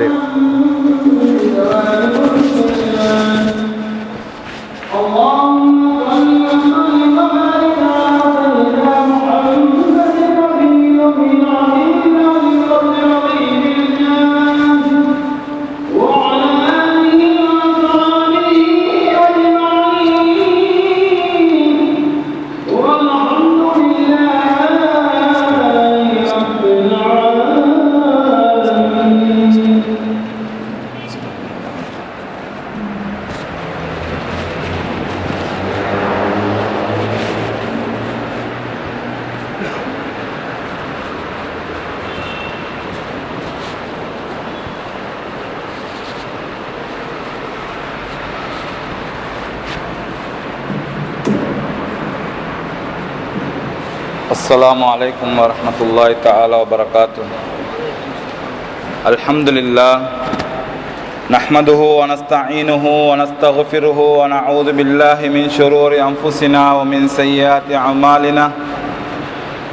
الكريم. السلام عليكم ورحمة الله تعالى وبركاته. الحمد لله نحمده ونستعينه ونستغفره ونعوذ بالله من شرور أنفسنا ومن سيئات أعمالنا.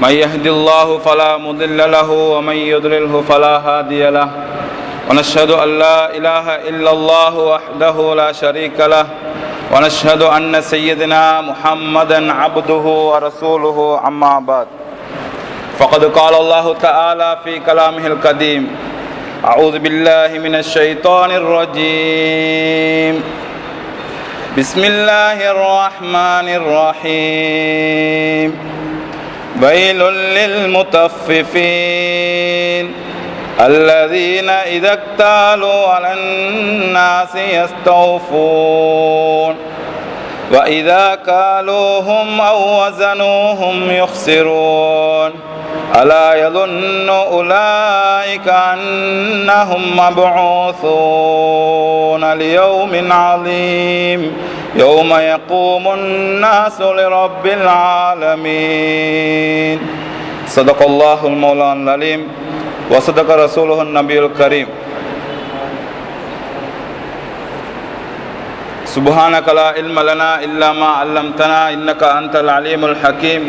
من يهد الله فلا مضل له ومن يضلله فلا هادي له. ونشهد أن لا إله إلا الله وحده لا شريك له. ونشهد أن سيدنا محمدا عبده ورسوله. أما بعد فقد قال الله تعالى في كلامه القديم: أعوذ بالله من الشيطان الرجيم. بسم الله الرحمن الرحيم. ويل للمطففين الذين إذا اكتالوا على الناس يستوفون وإذا كالوهم أو وزنوهم يخسرون ألا يظن أولئك أنهم مبعوثون ليوم عظيم يوم يقوم الناس لرب العالمين. صدق الله المولى العليم وصدق رسوله النبي الكريم. سبحانك لا علم لنا إلا ما علمتنا إنك أنت العليم الحكيم.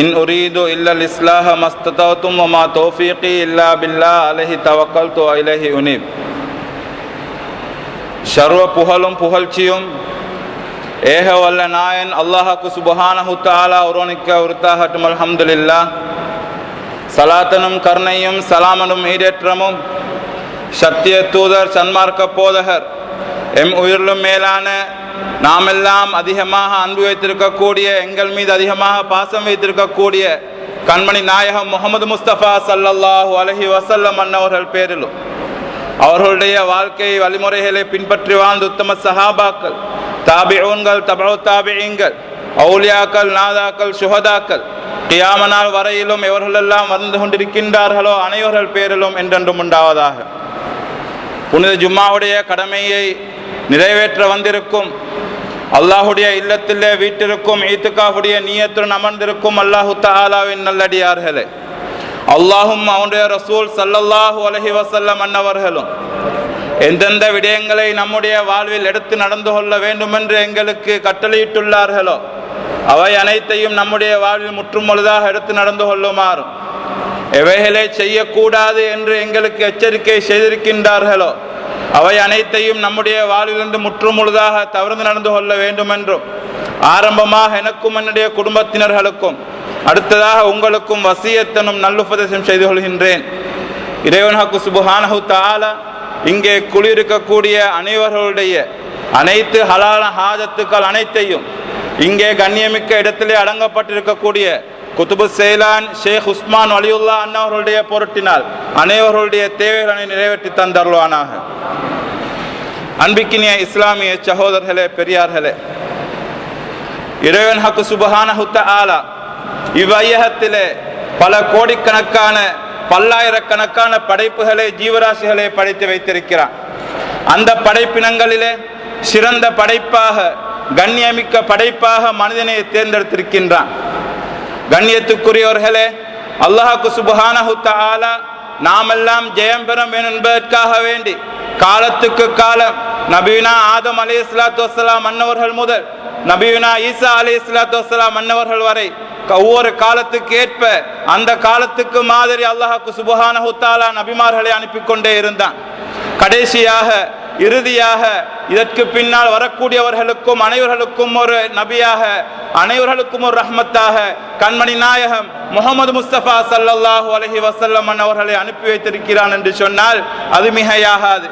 إن أريد إلا الإصلاح ما استطعت وما توفيقي إلا بالله عليه توكلت وإليه أنيب. சர்வ புகழும் புகழ்ச்சியும் ஏக வல்ல நாயன் அல்லாஹ்வுக்கு சுப்ஹானஹு தஆலா ஒருவனுக்கு உரித்தாகட்டும். அல்ஹம்துலில்லாஹ். சலாத்தனும் கருணையும் சலாமனும் ஈடேற்றமும் சத்திய தூதர் சன்மார்க்க போதகர் எம் உயிரிலும் மேலான நாமெல்லாம் அதிகமாக அன்பு வைத்திருக்கக்கூடிய, எங்கள் மீது அதிகமாக பாசம் வைத்திருக்கக்கூடிய கண்மணி நாயகம் முஹம்மது முஸ்தபா ஸல்லல்லாஹு அலைஹி வஸல்லம் அன்னவர்கள் பேரிலும், அவர்களுடைய வாழ்க்கை வழிமுறைகளை பின்பற்றி வாழ்ந்த உத்தம சஹாபாக்கள், தாபிஊன்கள், தபஉ தாபிஈன்கள், அவுலியாக்கள், நாதாக்கள், சுஹதாக்கள், கியாம நாள் வரையிலும் எவர்களெல்லாம் வந்து கொண்டிருக்கின்றார்களோ அனைவர்கள் பேரிலும் என்றென்றும் உண்டாவதாக. புனித ஜும்மாவுடைய கடமையை நிறைவேற்ற வந்திருக்கும், அல்லாஹுடைய இல்லத்திலே வீட்டிற்கும் ஈத்துக்காஃபுடைய நியத்துடன் அமர்ந்திருக்கும் அல்லாஹு தஆலாவின் நல்லடியார்களே, அல்லாஹும் அவனுடைய ரசூல் ஸல்லல்லாஹு அலைஹி வஸல்லம் அன்னவர்களும் எந்தெந்த விடயங்களை நம்முடைய வாழ்வில் எடுத்து நடந்து கொள்ள வேண்டும் என்று எங்களுக்கு கட்டளையிட்டுள்ளார்களோ அவை அனைத்தையும் நம்முடைய வாழ்வில் முற்றும் முழுதாக எடுத்து நடந்து கொள்ளுமாறும், எவைகளை செய்யக்கூடாது என்று எங்களுக்கு எச்சரிக்கை செய்திருக்கின்றார்களோ அவை அனைத்தையும் நம்முடைய வாழ்விலிருந்து முற்றும் முழுதாக தவிர்த்து நடந்து கொள்ள வேண்டும் என்றும் ஆரம்பமாக எனக்கும் என்னுடைய குடும்பத்தினர்களுக்கும் அடுத்ததாக உங்களுக்கும் வசியத்தனும் நல்லுபதேசம் செய்து கொள்கின்றேன். இறைவனுக்கு சுப்ஹானஹு தஆலா இங்கே குளிர்க்கக்கூடிய அனைவர்களுடைய அனைத்து ஹலால ஹாஜத்துக்கள் அனைத்தையும் இங்கே கண்ணியமிக்க இடத்திலே அடங்கப்பட்டிருக்கக்கூடிய குத்துபு செய்லான் ஷேக் உஸ்மான் வலியுல்லா அன்னவர்களுடைய பொருட்டினால் அனைவர்களுடைய தேவைகளை நிறைவேற்றி தந்தருள்வானாக. அன்பிக்கினிய இஸ்லாமிய சகோதரர்களே, பெரியார்களே, இறைவன் ஹக்கு சுப்ஹானஹு தஆலா இவ்வையகத்திலே பல கோடிக்கணக்கான பல்லாயிரக்கணக்கான படைப்புகளை, ஜீவராசிகளை படைத்து வைத்திருக்கிறான். அந்த படைப்பினங்களிலே சிறந்த படைப்பாக, கண்ணியமிக்க படைப்பாக மனிதனை தேர்ந்தெடுத்திருக்கின்றான். கண்ணியத்துக்குரியவர்களே, அல்லாஹ்வுக்கு சுப்ஹானஹு தஆலா நாமெல்லாம் ஜெயம் பெற வேண்டும் என்பதற்காக வேண்டி காலத்துக்கு காலம் நபியுனா ஆதம் அலைஹிஸ்ஸலாத்து வஸ்ஸலாம் அன்னவர்கள் முதல் நபியுனா ஈசா அலைஹிஸ்ஸலாத்து வஸ்ஸலாம் அன்னவர்கள் வரை ஒவ்வொரு காலத்துக்கு ஏற்ப அந்த காலத்துக்கு மாதிரி அல்லாஹ்வுக்கு சுப்ஹானஹு தஆலா நபிமார்களை அனுப்பி கொண்டே இருந்தான். கடைசியாக இறுதியாக இதற்கு பின்னால் வரக்கூடியவர்களுக்கும் அனைவர்களுக்கும் ஒரு நபியாக, அனைவர்களுக்கும் ஒரு ரஹ்மத்தாக கண்மணி நாயகம் முஹம்மது முஸ்தபா ஸல்லல்லாஹு அலைஹி வஸல்லம் அவர்களை அனுப்பி வைத்திருக்கிறான் என்று சொன்னால் அது மிகையாகாது.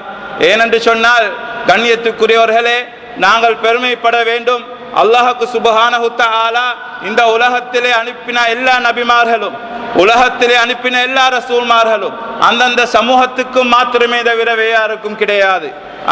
ஏனென்று சொன்னால் கண்ணியத்துக்குரியவர்களே, நாங்கள் பெருமைப்பட வேண்டும். அல்லாஹ்வுக்கு சுப்ஹானஹு தஆலா இந்த உலகத்திலே அனுப்பின எல்லா நபிமார்களும், உலகத்திலே அனுப்பின எல்லா ரசூல்மார்களும் அந்தந்த சமூகத்துக்கு மாத்திரமே தவிர யாருக்கும் கிடையாது.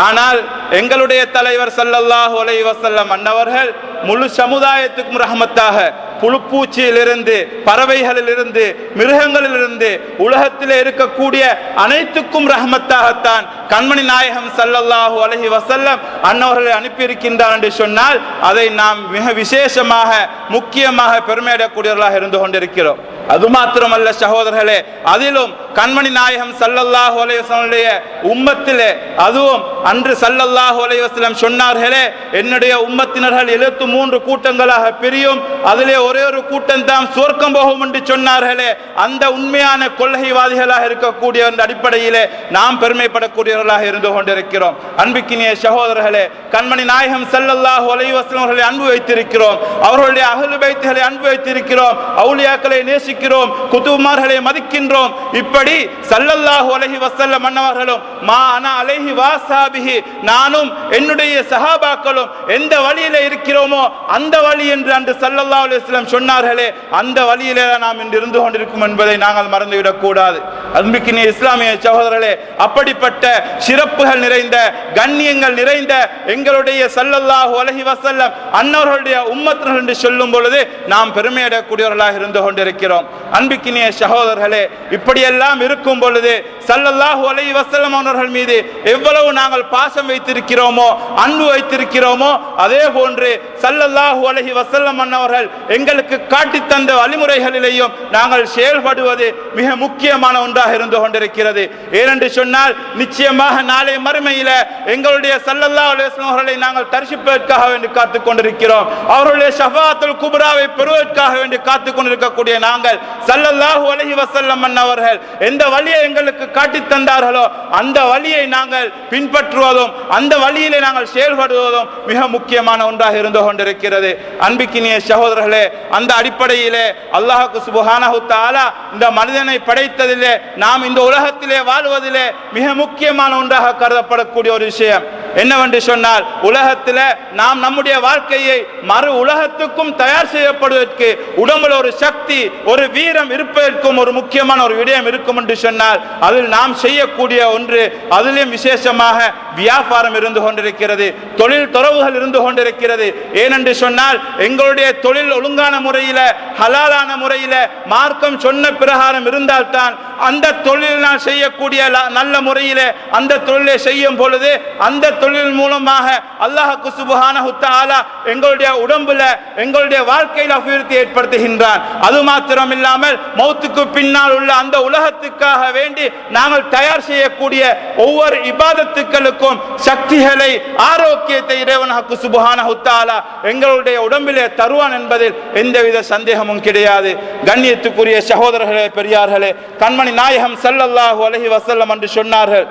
ஆனால் எங்களுடைய தலைவர் ஸல்லல்லாஹு அலைஹி வஸல்லம் அன்னவர்கள் முழு சமுதாயத்துக்கும் ரஹ்மத்தாக, புழுப்பூச்சியிலிருந்து, பறவைகளிலிருந்து, மிருகங்களிலிருந்து, உலகத்திலே இருக்கக்கூடிய அனைத்துக்கும் ரஹ்மத்தாகத்தான் கண்மணி நாயகம் ஸல்லல்லாஹு அலைஹி வஸல்லம் அன்னவர்களை அனுப்பியிருக்கின்றார் என்று சொன்னால் அதை நாம் மிக விசேஷமாக முக்கியமாக பெருமையிடக்கூடியவர்களாக இருந்து கொண்டிருக்கிறோம். அது மாத்திரமல்ல சகோதரர்களே, அதிலும் கண்மணி நாயகம் ஸல்லல்லாஹு அலைஹி வஸல்லம் உம்மத்திலே, அதுவும் அன்று ஸல்லல்லாஹு அலைஹி வஸல்லம் சொன்னார்களே, என்னுடைய உம்மத்தினர்கள் 73 கூட்டங்களாக பிரியும், அதிலே ஒரே ஒரு கூட்டம் தான் சுவர்க்கம் போகும் என்று சொன்னார்களே, அந்த உண்மையான கொள்கைவாதிகளாக இருக்கக்கூடிய அடிப்படையிலே நாம் பெருமைப்படக்கூடியவர்களாக இருந்து கொண்டிருக்கிறோம். அன்பிக்கினிய சகோதரர்களே, கண்மணி நாயகம் ஸல்லல்லாஹு அலைஹி வஸல்லம் அவர்களை அன்பு வைத்திருக்கிறோம், அவர்களுடைய அஹ்லு பைத்களை அன்பு வைத்திருக்கிறோம், அவுலியாக்களை நேசிக்கிறோம், குதுமார்களை மதிக்கின்றோம். இப்படி ஸல்லல்லாஹு அலைஹி வஸல்லம் அன்னவர்களும் மா அனா அலைஹி வஸஹாபிஹி, நானும் என்னுடைய சஹாபாக்களும் எந்த வழியிலே இருக்கிறோமோ அந்த வழி என்று அன்று ஸல்லல்லாஹு அலைஹி வஸல்லம் சொன்னார்களே, அந்த வழியிலே நாம் இன்று இருந்து கொண்டிருக்கும் என்பதை நாங்கள் மறந்துவிடக் கூடாது. அன்பிற்கினிய இஸ்லாமிய சகோதரர்களே, அப்படிப்பட்ட சிறப்புகள் நிறைந்த, கண்ணியங்கள் நிறைந்த எங்களுடைய ஸல்லல்லாஹு அலைஹி வஸல்லம் அன்னவர்களுடைய உம்மத்தினர் என்று சொல்லும் பொழுது நாம் பெருமையடையக்கூடியவர்களாக இருந்து கொண்டிருக்கிறோம். அன்பிற்கினிய சகோதரர்களே, இப்படியெல்லாம் இருக்கும் பொழுது ஸல்லல்லாஹு அலைஹி வஸல்லம் அவர்கள் மீது எவ்வளவு நாங்கள் பாசம் வைத்திருக்கிறோமோ, அன்பு வைத்திருக்கிறோமோ, அதே போன்று ஸல்லல்லாஹு அலைஹி வஸல்லம் அவர்கள் எங்களுக்கு காட்டி தந்த வழிமுறைகளிலேயும் நாங்கள் செயல்படுவது மிக முக்கியமான ஒன்றாக இருந்து கொண்டிருக்கிறது. ஏனென்று சொன்னால் நிச்சயமாக நாளை மறுமையில எங்களுடைய ஸல்லல்லாஹு அலைஹி வஸல்லம் அவர்களை நாங்கள் தரிசிப்பதற்காக வேண்டி காத்துக் கொண்டிருக்கிறோம். அவர்களுடைய ஷஃபாஅத்துல் குப்ராவை பெறுவதற்காக வேண்டி காத்துக் கொண்டிருக்கக்கூடிய நாங்கள் ஸல்லல்லாஹு அலைஹி வஸல்லம் அவர்கள் எந்த வழியை எங்களுக்கு காட்டி தந்தார்களோ அந்த வழியை நாங்கள் பின்பற்றுவதும் அந்த வழியிலே நாங்கள் செயல்படுவதும் மிக முக்கியமான ஒன்றாக இருந்து கொண்டிருக்கிறது. அன்பிக்கினிய சகோதரர்களே, அந்த அடிப்படையிலே அல்லாஹ்வுக்கு சுப்ஹானஹு தஆலா இந்த மனிதனை படைத்ததிலே, நாம் இந்த உலகத்திலே வாழ்வதிலே மிக முக்கியமான ஒன்றாக கருதப்படக்கூடிய ஒரு விஷயம் என்னவென்று சொன்னால், உலகத்தில் நாம் நம்முடைய வாழ்க்கையை மறு உலகத்துக்கும் தயார் செய்யப்படுவதற்கு உடம்புல ஒரு சக்தி, ஒரு வீரம் இருப்பதற்கும் ஒரு முக்கியமான ஒரு விடயம் இருக்கும் என்று சொன்னால் அதில் நாம் செய்யக்கூடிய ஒன்று, அதிலும் விசேஷமாக வியாபாரம் இருந்து கொண்டிருக்கிறது, தொழில் துறவுகள் இருந்து கொண்டிருக்கிறது. ஏனென்று சொன்னால் எங்களுடைய தொழில் ஒழுங்கான முறையில், ஹலாலான முறையில், மார்க்கம் சொன்ன பிரகாரம் இருந்தால்தான் அந்த தொழில் நான் செய்யக்கூடிய நல்ல முறையில் அந்த தொழிலை செய்யும் பொழுது அந்த தொழில் மூலமாக அல்லாஹ்வுக்கு சுப்ஹானஹு தஆலா எங்களுடைய உடம்புல, எங்களுடைய வாழ்க்கையில் அபிவிருத்தி ஏற்படுத்துகின்றான். அது மாத்திரம் இல்லாமல் மௌத்துக்கு பின்னால் உள்ள அந்த உலகத்துக்காக வேண்டி நாங்கள் தயார் செய்யக்கூடிய ஒவ்வொரு இபாதத்துக்களுக்கும் சக்திகளை, ஆரோக்கியத்தை இறைவனுக்கு சுப்ஹானஹு தஆலா எங்களுடைய உடம்பிலே தருவான் என்பதில் எந்தவித சந்தேகமும் கிடையாது. கண்ணியத்துக்குரிய சகோதரர்களே, பெரியார்களே, கண்மணி நாயகம் ஸல்லல்லாஹு அலைஹி வஸல்லம் என்று சொன்னார்கள்,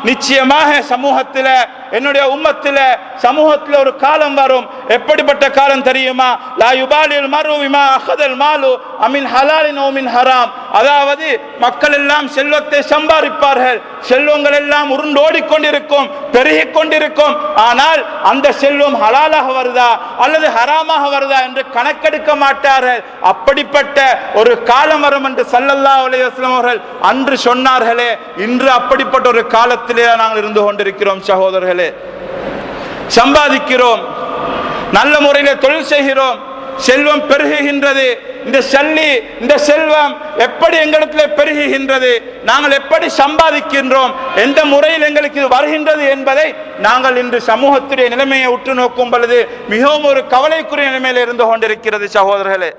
நிச்சயமாக சமூகத்தில், என்னுடைய உம்மத்தில், சமூகத்தில் ஒரு காலம் வரும். எப்படிப்பட்ட காலம் தெரியுமா? லா யுபாலில் மரு பிமா அஹதல் மாலு அமின் ஹலாலின் ஓ மின் ஹராம். அதாவது மக்கள் எல்லாம் செல்வத்தை சம்பாதிப்பார்கள், செல்வங்கள் எல்லாம் உருண்டோடி கொண்டிருக்கும், பெருகிக் கொண்டிருக்கும். ஆனால் அந்த செல்வம் ஹலாலாக வருதா அல்லது ஹராமாக வருதா என்று கணக்கெடுக்க மாட்டார்கள். அப்படிப்பட்ட ஒரு காலம் வரும் என்று ஸல்லல்லாஹு அலைஹி வஸல்லம் அவர்கள் அன்று சொன்னார்களே. இன்று அப்படிப்பட்ட ஒரு காலத்திலே நாங்கள் இருந்து கொண்டிருக்கிறோம். சகோதரர்களே, சம்பாதிக்கிறோம், நல்ல முறையில் தொழில் செய்கிறோம், செல்வம் பெருகுகின்றது. இந்த செல்வம் எப்படி எங்களுக்கு பெருகுகின்றது, நாங்கள் எப்படி சம்பாதிக்கின்றோம், எந்த முறையில் எங்களுக்கு வருகின்றது என்பதை நாங்கள் இன்று சமூகத்துடைய நிலைமையை உற்று நோக்கும் பொழுது மிகவும் ஒரு கவலைக்குரிய நிலைமையில் இருந்து கொண்டிருக்கிறது. சகோதரர்களே,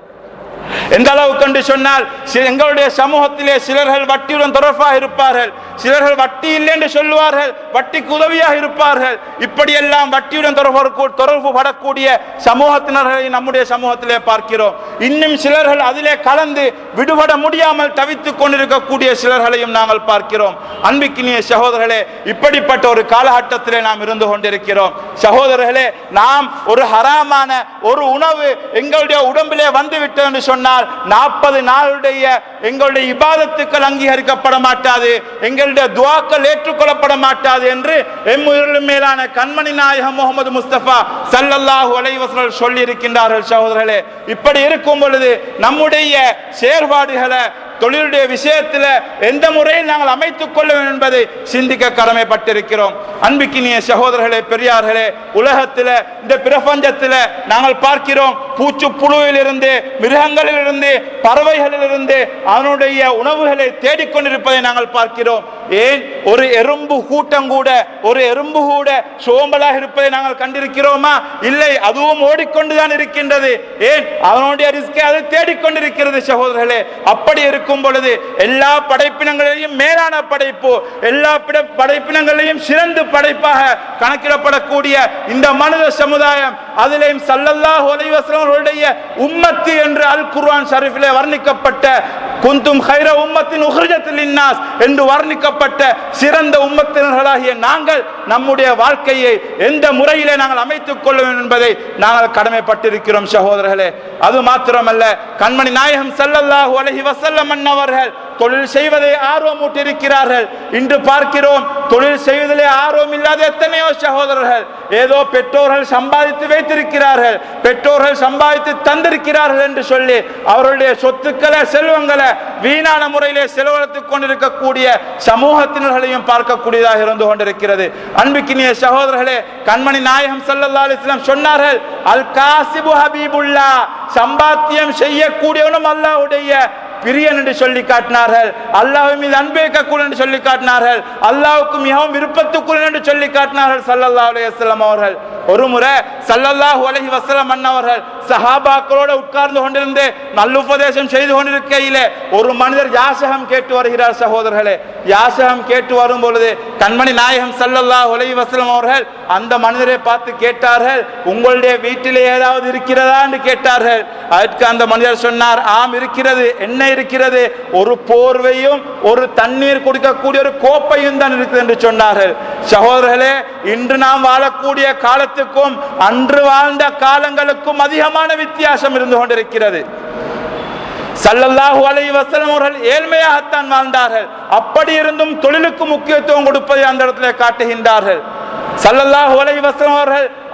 எந்த அளவுக்கு என்று சொன்னால் எங்களுடைய சமூகத்திலே சிலர்கள் வட்டியுடன் தொடர்பாக இருப்பார்கள், சிலர்கள் வட்டி இல்லை என்று சொல்லுவார்கள், வட்டிக்கு உதவியாக இருப்பார்கள். இப்படியெல்லாம் வட்டியுடன் தொடர்பு படக்கூடிய சமூகத்தினர்களை நம்முடைய சமூகத்திலே பார்க்கிறோம். இன்னும் சிலர்கள் அதிலே கலந்து விடுபட முடியாமல் தவித்துக் கொண்டிருக்கக்கூடிய சிலர்களையும் நாங்கள் பார்க்கிறோம். அன்பிக்கினிய சகோதரர்களே, இப்படிப்பட்ட ஒரு காலகட்டத்திலே நாம் இருந்து கொண்டிருக்கிறோம். சகோதரர்களே, நாம் ஒரு ஹராமான ஒரு உணவு எங்களுடைய உடம்பிலே வந்துவிட்டது என்று சொன்னால் 40 நாளுடைய எங்களுடைய இபாதத்துக்கள் அங்கீகரிக்கப்பட மாட்டாது, எங்களுடைய துஆக்கள் ஏற்றுக்கொள்ளப்பட மாட்டாது என்று எம்முயிரிலும் மேலான கண்மணி நாயகம் முஹம்மது முஸ்தபா ஸல்லல்லாஹு அலைஹி வஸல்லம் சொல்லி இருக்கின்றார்கள். சகோதரர்களே, இப்படி இருக்கும் பொழுது நம்முடைய செயல்பாடுகளை தொழிலுடைய விஷயத்தில் எந்த முறையில் நாங்கள் அமைத்துக் கொள்ள வேண்டும் என்பதை சிந்திக்க கடமைப்பட்டிருக்கிறோம். அன்பிக்கினிய சகோதரர்களே, பெரியார்களே, உலகத்தில் இந்த பிரபஞ்சத்தில் நாங்கள் பார்க்கிறோம், பூச்சு புழுவிலிருந்து, மிருகங்களிலிருந்து, பறவைகளிலிருந்து அதனுடைய உணவுகளை தேடிக்கொண்டிருப்பதை நாங்கள் பார்க்கிறோம். ஏன் ஒரு எறும்பு கூட்டம் கூட, ஒரு எறும்பு கூட சோம்பலாக இருப்பதை நாங்கள் கண்டிருக்கிறோமா? இல்லை, அதுவும் ஓடிக்கொண்டுதான் இருக்கின்றது. ஏன்? அதனுடைய ரிஸ்கை அது தேடிக்கொண்டிருக்கிறது. சகோதரர்களே, அப்படி இருக்கும் பொழுது எல்லா படைப்பினங்களையும் மேலான படைப்பு, எல்லா படைப்பினங்களையும் சிறந்த படைப்பாக கணக்கிடப்படக்கூடிய இந்த மனித சமுதாயம், அதிலேயும் ஸல்லல்லாஹு அலைஹி வஸல்லம் அவர்களுடைய உம்மத்து என்று அல் குர்ஆன் ஷரீஃபிலே வர்ணிக்கப்பட்ட குந்தும் கைர உம்மத்தின் உஹ்ரிஜத் லின்னாஸ் என்று வர்ணிக்கப்பட்ட சிறந்த உம்மத்தினர்களாகிய நாங்கள் நம்முடைய வாழ்க்கையை எந்த முறையிலே நாங்கள் அமைத்துக் கொள்ள வேண்டும் என்பதை நாங்கள் கடமைப்பட்டிருக்கிறோம். சகோதரர்களே, அது மாத்திரமல்ல, கண்மணி நாயகம் ஸல்லல்லாஹு அலைஹி வஸல்லம் அவர்கள் தொழில் செய்வதை ஆர்வமூட்டியிருக்கிறார்கள். இன்று பார்க்கிறோம், தொழில் செய்வதிலே ஆர்வம் இல்லாத எத்தனையோ சகோதரர்கள் ஏதோ பெற்றோர்கள் சம்பாதித்து வைத்திருக்கிறார்கள், பெற்றோர்கள் சம்பாதித்து தந்திருக்கிறார்கள் என்று சொல்லி அவர்களுடைய சொத்துக்களை, செல்வங்களை வீணான முறையிலே செலவழித்துக் கொண்டிருக்கக்கூடிய சமூகத்தினர்களையும் பார்க்கக்கூடியதாக இருந்து கொண்டிருக்கிறது. அன்பிக்கினிய சகோதரர்களே, கண்மணி நாயகம் ஸல்லல்லாஹு அலைஹி வஸல்லம் சொன்னார்கள், அல் காசிபு ஹபீபுல்லா, சம்பாத்தியம் செய்யக்கூடியவனும் அல்லாஹ்வுடைய பிரியன் என்று சொல்லி காட்டினார்கள். அல்லாஹ்வின் மீது அன்பு வைக்கக்கூடிய என்று சொல்லி காட்டினார்கள். அல்லாஹ்வுக்கு மிகவும் விருப்பத்துக்குரிய என்று சொல்லி காட்டினார்கள் ஸல்லல்லாஹு அலைஹி வஸல்லம் அவர்கள். ஒரு முறை ஸல்லல்லாஹு அலைஹி வஸல்லம் அன்னவர்கள் சஹாபாக்களோடு உட்கார்ந்து கொண்டிருந்து நல்லுபதேசம் செய்து கொண்டிருக்கையிலே ஒரு மனிதர் யாசகம் கேட்டு வருகிறார். சகோதரர்களே, யாசகம் கேட்டு வரும் பொழுது கண்மணி நாயகம் ஸல்லல்லாஹு அலைஹி வஸல்லம் அவர்கள் அந்த மனிதரை பார்த்து கேட்டார்கள், உங்களுடைய வீட்டிலே ஏதாவது இருக்கிறதா என்று கேட்டார்கள். அதற்கு அந்த மனிதர் சொன்னார், ஆம் இருக்கிறது. என்ன இருக்கிறது? ஒரு போர்வையும் ஒரு தண்ணீர் குடிக்கக்கூடிய ஒரு கோப்பையும் தான் இருக்குது என்று சொன்னார்கள். சகோதரர்களே, இன்று நாம் வாழக்கூடிய காலத்துக்கும் அன்று வாழ்ந்த காலங்களுக்கும் அதிகமான வித்தியாசம் இருந்து கொண்டிருக்கிறது. ஸல்லல்லாஹு அலைஹி வஸல்லம் அவர்கள் ஏழ்மையாகத்தான் வாழ்ந்தார்கள். அப்படி இருந்தும் தொழிலுக்கு முக்கியத்துவம் கொடுப்பதை அந்த இடத்துல காட்டுகின்றார்கள். ஸல்லல்லாஹு அலைஹி வஸல்லம்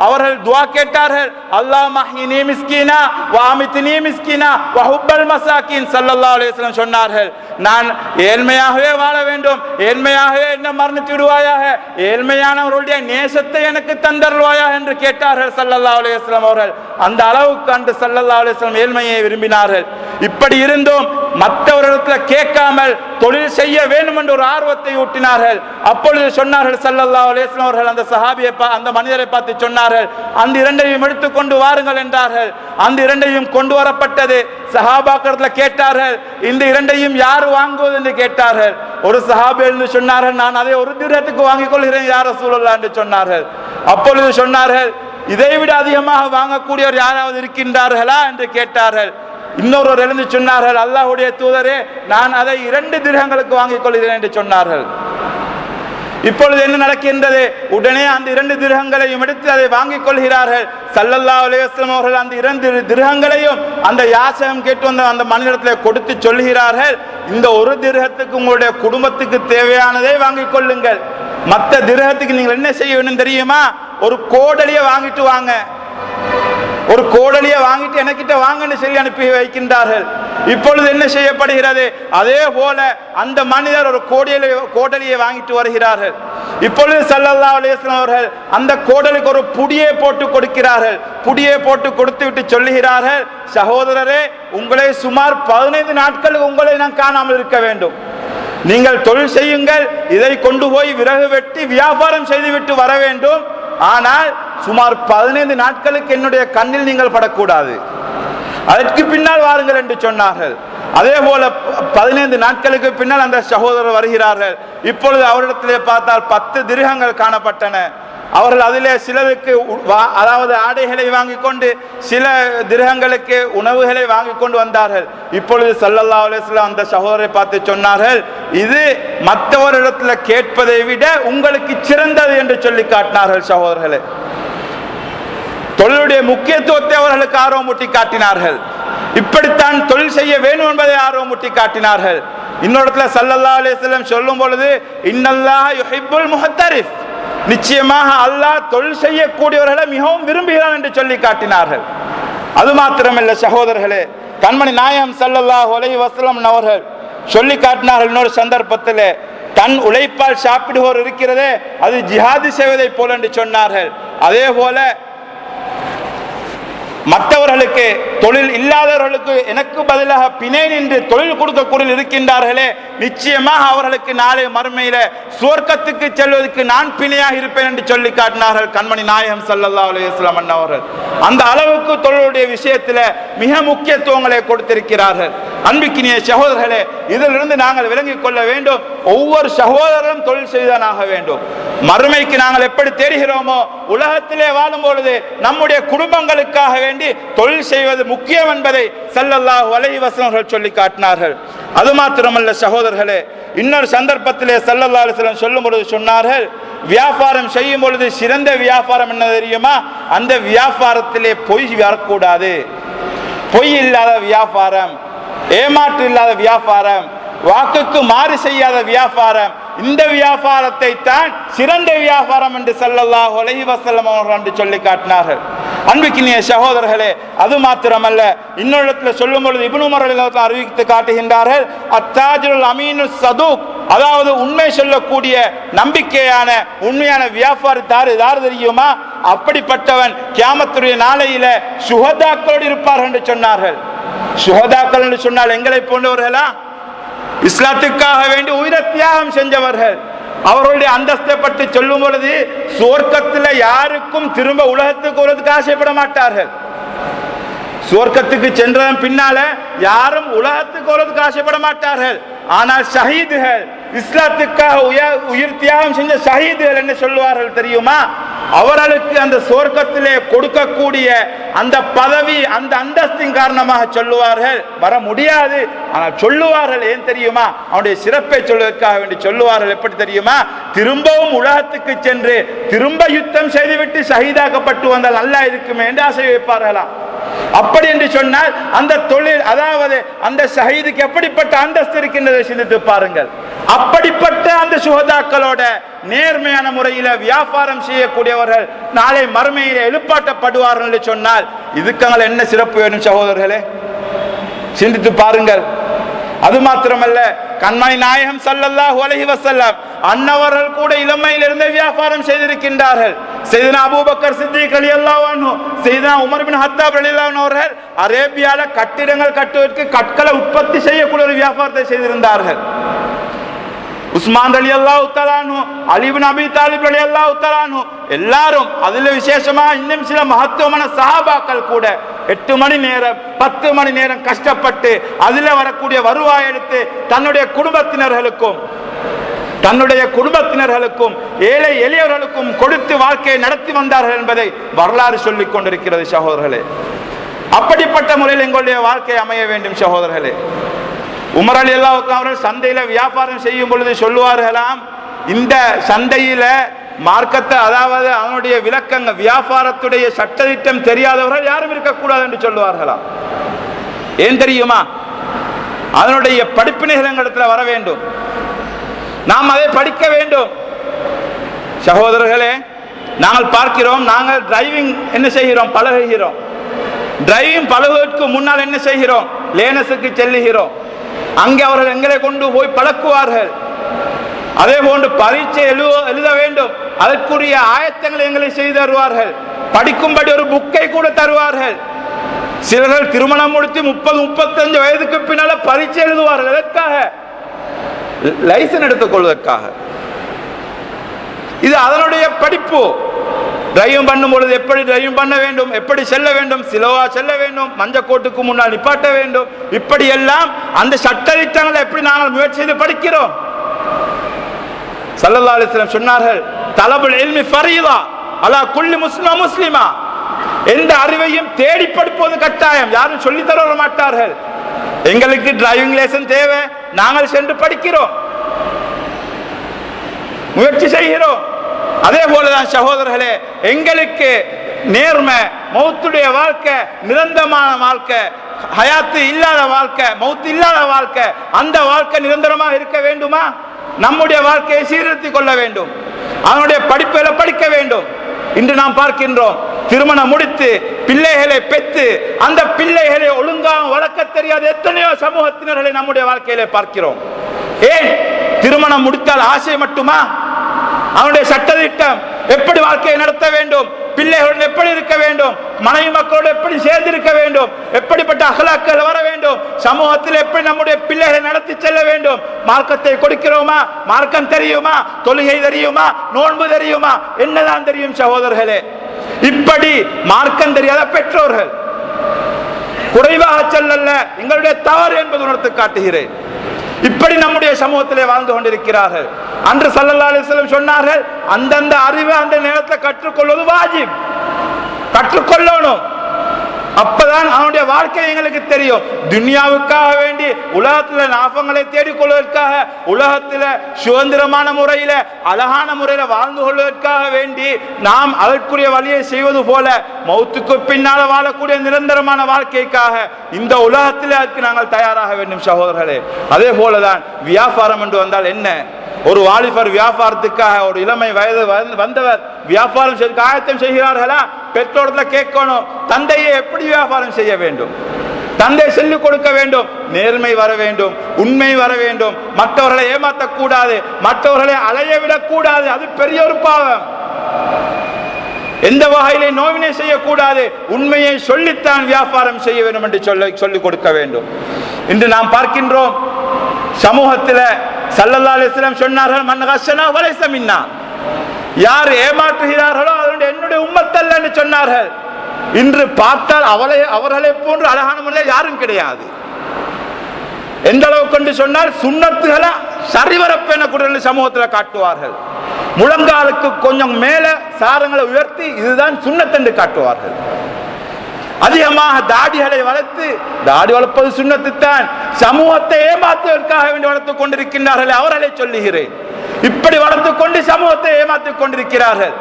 அவர்கள் துஆ கேட்டார்கள், அல்லாஹும்ம அஹ்யினி மிஸ்கீனா வ அமித்னி மிஸ்கீனா வ ஹுப்பல் மசாகின். ஸல்லல்லாஹு அலைஹி வஸல்லம் சொன்னார்கள், நான் ஏழ்மையாகவே வாழ வேண்டும், ஏழ்மையாகவே என்ன மரணித்து விடுவாயாக, ஏழ்மையானவர்களுடைய நேசத்தை எனக்கு தந்தருள்வாயாக என்று கேட்டார்கள் ஸல்லல்லாஹு அலைஹி வஸல்லம் அவர்கள். அந்த அளவுக்கு அன்று ஸல்லல்லாஹு அலைஹி வஸல்லம் ஏழ்மையை விரும்பினார்கள். இப்படி இருந்தும் மற்றவர்களிடத்தில் கேட்காமல் தொழில் செய்ய வேண்டும் என்ற ஒரு ஆர்வத்தை ஊட்டினார்கள். அப்பொழுது சொன்னார்கள் ஸல்லல்லாஹு அலைஹி வஸல்லம் அவர்கள் அந்த சஹாபியை, அந்த மனிதரை பார்த்து சொன்னார்கள், அந்த இரண்டையும் எடுத்துக் கொண்டு வாருங்கள் என்றார்கள். அந்த இரண்டையும் கொண்டு வரப்பட்டது. சஹாபாக்களிடத்தில் கேட்டார்கள், இந்த இரண்டையும் யார் வாங்குவது என்று கேட்டார்கள். ஒரு சஹாபி என்று சொன்னார்கள், நான் அதை ஒரு திரத்துக்கு வாங்கிக் கொள்கிறேன் யா ரசூலுல்லாஹ் என்று சொன்னார்கள். அப்பொழுது சொன்னார்கள், இதைவிட அதிகமாக வாங்கக்கூடியவர் யாராவது இருக்கின்றார்களா என்று கேட்டார்கள். இன்னொருவர் எழுந்து சொன்னார்கள், அல்லாஹ்வுடைய தூதரே, நான் அதை 2 திரகங்களுக்கு வாங்கிக் கொள்கிறேன் என்று சொன்னார்கள். இப்பொழுது என்ன நடக்கின்றது? உடனே அந்த 2 திரகங்களையும் எடுத்து அதை வாங்கிக் கொள்கிறார்கள். ஸல்லல்லாஹு அலைஹி வஸல்லம் அவர்கள் அந்த 2 திரகங்களையும் அந்த யாசகம் கேட்டு வந்த அந்த மனிதத்தில் கொடுத்து சொல்கிறார்கள், இந்த ஒரு திரகத்துக்கு உங்களுடைய குடும்பத்துக்கு தேவையானதை வாங்கிக் கொள்ளுங்கள், மற்ற திரகத்துக்கு நீங்கள் என்ன செய்ய வேண்டும் தெரியுமா? ஒரு கோடலியை வாங்கிட்டு வாங்க, ஒரு கோடலியை வாங்கிட்டு எனக்கிட்ட வாங்கன்னு சொல்லி அனுப்பி வைக்கின்றார்கள். இப்பொழுது என்ன செய்யப்படுகிறது? அதே போல அந்த மனிதர் ஒரு கோடலியை வாங்கிட்டு வருகிறார்கள். இப்பொழுது ஸல்லல்லாஹு அலைஹி வஸல்லம் அவர்கள் அந்த கோடலுக்கு ஒரு புடியை போட்டு கொடுக்கிறார்கள். புடியை போட்டு கொடுத்து விட்டு சொல்லுகிறார்கள், சகோதரரே, உங்களை சுமார் 15 நாட்களுக்கு உங்களை நான் காணாமல் இருக்க வேண்டும், நீங்கள் தொழில் செய்யுங்கள், இதை கொண்டு போய் விறகு வெட்டி வியாபாரம் செய்துவிட்டு வர வேண்டும், ஆனால் சுமார் 15 நாட்களுக்கு என்னுடைய கண்ணில் நீங்கள் படக்கூடாது, அதற்கு பின்னால் வாருங்கள் என்று சொன்னார்கள். அதே போல 15 நாட்களுக்கு பின்னால் அந்த சகோதரர் வருகிறார்கள். இப்பொழுது அவரிடத்திலே பார்த்தால் 10 திரகங்கள் காணப்பட்டன. அவர்கள் அதிலே சிலருக்கு அதாவது ஆடைகளை வாங்கி கொண்டு சில திரகங்களுக்கு உணவுகளை வாங்கி கொண்டு வந்தார்கள். இப்பொழுது ஸல்லல்லாஹு அலைஹி வஸல்லம் அந்த சகோதரரை பார்த்து சொன்னார்கள், இது மற்றவரிடத்தில் கேட்பதை விட உங்களுக்கு சிறந்தது என்று சொல்லி காட்டினார்கள். சகோதரர்களே, தொழிலுடைய முக்கியத்துவத்தை அவர்களுக்கு ஆர்வமூட்டி காட்டினார்கள். இப்படித்தான் தொழில் செய்ய வேண்டும் என்பதை ஆர்வமூட்டி காட்டினார்கள். இன்னொரு இடத்துல ஸல்லல்லாஹு அலைஹி வஸல்லம் சொல்லும் பொழுது, இன்னல்லாஹ யுஹிப்புல் முஹ்தரிஃப், நிச்சயமாக அல்லாஹ் தொழில் செய்யக்கூடியவர்களை மிகவும் விரும்புகிறான் என்று சொல்லி காட்டினார்கள். அது மாத்திரமல்ல சகோதரர்களே, கண்மணி நாயகம் ஸல்லல்லாஹு அலைஹி வஸல்லம் அவர்கள் சொல்லி காட்டினார்கள் இன்னொரு சந்தர்ப்பத்தில், தன் உழைப்பால் சாப்பிடுவோர் இருக்கிறதே அது ஜிஹாது செய்வதை போல என்று சொன்னார்கள். அதே போல மற்றவர்களுக்கு தொழில் இல்லாதவர்களுக்கு எனக்கு பதிலாக பிணை நின்று தொழில் கொடுக்கக்கூடிய இருக்கின்றார்களே, நிச்சயமாக அவர்களுக்கு நாளை மறுமையில சுவர்க்கத்துக்கு செல்வதற்கு நான் பிணையாக இருப்பேன் என்று சொல்லி காட்டினார்கள் கண்மணி நாயகம் ஸல்லல்லாஹு அலைஹி வஸல்லம் அவர்கள். அந்த அளவுக்கு தொழிலுடைய விஷயத்தில் மிக முக்கியத்துவங்களை கொடுத்திருக்கிறார்கள். அன்பிக்கினிய சகோதரர்களே, இதிலிருந்து நாங்கள் விளங்கிக் கொள்ள வேண்டும், ஒவ்வொரு சகோதரரும் தொழில் செய்தானாக வேண்டும். மறுமைக்கு நாங்கள் எப்படி தேடுகிறோமோ, உலகத்திலே வாழும் பொழுது நம்முடைய குடும்பங்களுக்காக வேண்டி தொழில் செய்வது முக்கியம் என்பதை ஸல்லல்லாஹு அலைஹி வஸல்லம் சொல்லி காட்டினார்கள். அது மாத்திரமல்ல சகோதரர்களே, இன்னொரு சந்தர்ப்பத்திலே ஸல்லல்லாஹு அலைஹி வஸல்லம் சொல்லும் பொழுது சொன்னார்கள், வியாபாரம் செய்யும் பொழுது சிறந்த வியாபாரம் என்ன தெரியுமா? அந்த வியாபாரத்திலே பொய் வரக்கூடாது. பொய் இல்லாத வியாபாரம், ஏமாற்று இல்லாத வியாபாரம், வாக்குக்கு மாறு செய்யாத வியாபாரம், இந்த வியாபாரத்தை தான் சிறந்த வியாபாரம் என்று ஸல்லல்லாஹு அலைஹி வஸல்லம் அவர்கள் என்று சொல்லி காட்டினார்கள். அன்பிக்கினிய சகோதரர்களே, அது மாத்திரமல்ல, இன்னொரு இடத்துல சொல்லும் பொழுது இப்னு உமர் ரலியல்லாஹு அன்ஹு அறிவித்து காட்டுகின்றார்கள், அத்தாஜிருல் அமீனு சதூக், அதாவது உண்மை சொல்லக்கூடிய நம்பிக்கையான உண்மையான வியாபாரி யார் தெரியுமா? அப்படிப்பட்டவன் கியாமத்துடைய நாளையில சுஹதாக்களோடு இருப்பார்கள் என்று சொன்னார்கள். சுஹதாக்கள் என்று சொன்னால் எங்களை போன்றவர்களா? இஸ்லாத்துக்காக வேண்டி உயிரை தியாகம் செஞ்சவர்கள். அவர்களுடைய அந்தஸ்தை பற்றி சொல்லும் பொழுது, சுவர்க்கத்தில் யாருக்கும் திரும்ப உலகத்துக்கு வருவதற்கு ஆசைப்பட மாட்டார்கள். சுவர்க்கத்துக்கு சென்றதன் பின்னால யாரும் உலகத்துக்கு வருவதற்கு ஆசைப்பட மாட்டார்கள். ஆனால் ஷஹீதுகள், இஸ்லாத்துக்காக உயிர் தியாகம் செஞ்ச ஷஹீதுகள் என்ன சொல்லுவார்கள் தெரியுமா? அவர்களுக்கு அந்த சுவர்க்கத்திலே கொடுக்கக்கூடிய அந்த பதவி, அந்த அந்தஸ்தின் காரணமாக சொல்லுவார்கள், வர முடியாது, ஆனால் சொல்லுவார்கள். ஏன் தெரியுமா? அவனுடைய சிறப்பை சொல்வதற்காக வேண்டி சொல்லுவார்கள். எப்படி தெரியுமா? திரும்பவும் உலகத்துக்கு சென்று திரும்ப யுத்தம் செய்துவிட்டு ஷஹீதாக்கப்பட்டு வந்தால் நல்லா இருக்குமே என்று ஆசை வைப்பார்களாம். அப்படி என்று சொன்னால் அந்த தொழில், அதாவது அந்த ஷஹீதுக்கு எப்படிப்பட்ட அந்தஸ்து இருக்கின்றதை சிந்தித்து பாருங்கள். அப்படிப்பட்ட அந்த சுஹதாக்களோட நேர்மையான முறையில் வியாபாரம் செய்யக்கூடியவர்கள் நாளை மறுமையில் எழுப்பாட்டப்படுவார்கள் என்று சொன்னால் இதுக்காக என்ன சிறப்பு வேணும் சகோதரர்களே? சிந்தித்து பாருங்கள். அது மாத்திரமல்ல, கண்மணி நாயகம் ஸல்லல்லாஹு அலைஹி வஸல்லம் அன்னவர்கள் கூட இளமையிலிருந்து வியாபாரம் செய்திருக்கின்றார்கள். சையதுனா அபூபக்கர் சித்திக் ரலியல்லாஹு அன்ஹு, சையதுனா உமர் பின் ஹத்தாப் ரலியல்லாஹு அன்ஹு அவர்கள் அரேபியால கட்டிடங்கள் கட்டுவதற்கு கற்களை உற்பத்தி செய்யக்கூடிய ஒரு வியாபாரத்தை செய்திருந்தார்கள். உஸ்மான் ரலியல்லாஹு தஆலா அன்ஹு, அலி இப்னு அபீ தாலிப் ரலியல்லாஹு தஆலா அன்ஹு, எல்லாரும் அதில் விசேஷமா இன்னும் சில மகத்துவமான சஹாபாக்கள் கூட 8 மணி நேரம் 10 மணி நேரம் கஷ்டப்பட்டு அதில் வரக்கூடிய வருவாய் எடுத்து தன்னுடைய குடும்பத்தினர்களுக்கும் ஏழை எளியவர்களுக்கும் கொடுத்து வாழ்க்கையை நடத்தி வந்தார்கள் என்பதை வரலாறு சொல்லிக் கொண்டிருக்கிறது சகோதரர்களே. அப்படிப்பட்ட முறையில் எங்களுடைய வாழ்க்கை அமைய வேண்டும் சகோதரர்களே. உமர் ரலியல்லாஹு அன்ஹு அவர்கள் சந்தையில வியாபாரம் செய்யும் பொழுது சொல்லுவார்களாம், இந்த சந்தையில மார்க்கத்தை, அதாவது அவனுடைய விளக்கங்கள், வியாபாரத்துடைய சட்டதிட்டம் தெரியாதவர்கள் யாரும் இருக்கக்கூடாது என்று சொல்லுவார்களாம். ஏன் தெரியுமா? அதனுடைய படிப்பினைகள் எங்களிடத்தில் வர வேண்டும், நாம் அதை படிக்க வேண்டும். சகோதரர்களே, நாங்கள் பார்க்கிறோம், நாங்கள் டிரைவிங் என்ன செய்கிறோம்? பழகுகிறோம். டிரைவிங் பழகுவதற்கு முன்னால் என்ன செய்கிறோம்? லேனஸுக்கு செல்லுகிறோம். அங்கே அவர்கள் எங்களை கொண்டு போய் பழக்குவார்கள். அதே போன்று பரீட்சை எழுத வேண்டும், அதற்குரிய ஆயத்தங்களை எங்களை செய்து தருவார்கள். படிக்கும்படி ஒரு புக்கை கூட தருவார்கள். சிலர்கள் திருமணம் முடித்து 30-35 வயதுக்கு பின்னால பரீட்சை எழுதுவார்கள். எதற்காக? லைசன்ஸ் எடுத்துக் கொள்வதற்காக. இது அதனுடைய படிப்பு. டிரைவிங் பண்ணும் பொழுது எப்படி டிரைவிங் பண்ண வேண்டும், எப்படி செல்ல வேண்டும், சிலோவா செல்ல வேண்டும், மஞ்சக்கோட்டுக்கு முன்னால் நிப்பாட்ட வேண்டும், இப்படி எல்லாம் அந்த சட்டதிட்டங்களை எப்படி நாங்கள் முயற்சி செய்து படிக்கிறோம். ஸல்லல்லாஹு அலைஹி வஸல்லம் சொன்னார்கள், தலபுல் இல்மி ஃபரீதா, அலா குல்லி முஸ்லிம் முஸ்லிமா. எந்த அறிவையும் தேடி படிப்பது கட்டாயம், யாரும் சொல்லி தர மாட்டார்கள். எங்களுக்கு டிரைவிங் லைசன்ஸ் தேவை, நாங்கள் சென்று படிக்கிறோம், முயற்சி செய்கிறோம். அதே போலதான் சகோதரர்களே, எங்களுக்கு நேர்மை, மௌத்துடைய வாழ்க்கை, நிரந்தரமான வாழ்க்கை, ஹயாத்து இல்லாத வாழ்க்கை, மௌத்து இல்லாத வாழ்க்கை, அந்த வாழ்க்கை நிரந்தரமாக இருக்க வேண்டுமா? நம்முடைய வாழ்க்கையை சீர்திருத்திக் கொள்ள வேண்டும், அவனுடைய படிப்புகளை படிக்க வேண்டும். இன்று நாம் பார்க்கின்றோம், திருமணம் முடித்து பிள்ளைகளை பெற்று அந்த பிள்ளைகளை ஒழுங்காக வளர்க்க தெரியாத எத்தனையோ சமூகத்தினர்களை நம்முடைய வாழ்க்கையிலே பார்க்கிறோம். ஏன்? திருமணம் முடித்தால் ஆசை மட்டுமா? அவனுடைய சட்டத்திட்டம், எப்படி வாழ்க்கையை நடத்த வேண்டும், பிள்ளைகளுடன் எப்படி இருக்க வேண்டும், மனைவி மக்களோடு எப்படி சேர்ந்திருக்க வேண்டும், எப்படிப்பட்ட அகலாக்கள் வர வேண்டும், சமூகத்தில் எப்படி நம்முடைய பிள்ளைகளை நடத்தி செல்ல வேண்டும், மார்க்கத்தை கொடுக்கிறோமா, மார்க்கம் தெரியுமா, தொழுகை தெரியுமா, நோன்பு தெரியுமா, என்னதான் தெரியும் சகோதரர்களே? இப்படி மார்க்கம் தெரியாத பெற்றோர்கள் குறைவாக செல்லல்ல, எங்களுடைய தவறு என்பது உணர்த்து காட்டுகிறேன். இப்படி நம்முடைய சமூகத்திலே வாழ்ந்து கொண்டிருக்கிறார்கள். அன்று ஸல்லல்லாஹு அலைஹி வஸல்லம் சொன்னார்கள், அந்தந்த அறிவை அந்த நேரத்தில் கற்றுக்கொள்வது வாஜிப், கற்றுக்கொள்ளணும். அப்பதான் அவனுடைய வாழ்க்கை எங்களுக்கு தெரியும். துன்யாவுக்காக வேண்டி உலகத்தில் லாபங்களை தேடிக்கொள்வதற்காக, உலகத்தில் சுதந்திரமான முறையில் அழகான முறையில் வாழ்ந்து கொள்வதற்காக வேண்டி நாம் அதற்குரிய வழியை செய்வது போல, மௌத்துக்கு பின்னால் வாழக்கூடிய நிரந்தரமான வாழ்க்கைக்காக இந்த உலகத்தில் அதற்கு நாங்கள் தயாராக வேண்டும் சகோதரர்களே. அதே போலதான் வியாபாரம் என்று வந்தால் என்ன? ஒரு வாலிபர் வியாபாரத்துக்காக, ஒரு இளமை வயது வந்தவர் வியாபாரம் செய்ய ஆயத்தம் செய்கிறார்களா? பெற்றோர்களை கேட்கணும், தந்தையை எப்படி வியாபாரம் செய்ய வேண்டும், தந்தை சொல்லிக் கொடுக்க வேண்டும். நேர்மை வர வேண்டும், உண்மை வர வேண்டும், மற்றவர்களை ஏமாற்றக்கூடாது, மற்றவர்களை அலைய விடக்கூடாது, அது பெரிய ஒரு பாவம். எந்த வகையிலே நோவினை செய்யக்கூடாது, உண்மையை சொல்லித்தான் வியாபாரம் செய்ய வேண்டும் என்று சொல்லிக் கொடுக்க வேண்டும். இன்று நாம் பார்க்கின்றோம் சமூகத்தில் ஸல்லல்லாஹு அலைஹி வஸல்லம் சொன்னார்கள், மன் கஷனா வலைஸ மின்னா, யார் ஏமாற்றுகிறார்களோ அவருடைய என்னுடைய உம்மத்தல்ல என்று சொன்னார்கள். இன்று பார்த்தால் அவர்களை போன்று அழகான முறையில் யாரும் கிடையாது. எந்த அளவுக்கு என்று சொன்னால், சுன்னத்துகளை சரிவரப்பென சமூகத்தில் காட்டுவார்கள். முழங்காலுக்கு கொஞ்சம் மேல சாரங்களை உயர்த்தி இதுதான் சுன்னத் என்று காட்டுவார்கள். அதிகமாக தாடிகளை வளர்த்து, தாடி வளர்ப்பது சுன்னத்துத்தான், சமூகத்தை ஏமாற்றுவதற்காக வேண்டி வளர்த்துக் கொண்டிருக்கின்றார்கள். அவர்களை சொல்லுகிறேன், இப்படி வளர்த்துக் கொண்டு சமூகத்தை ஏமாற்றிக் கொண்டிருக்கிறார்கள்.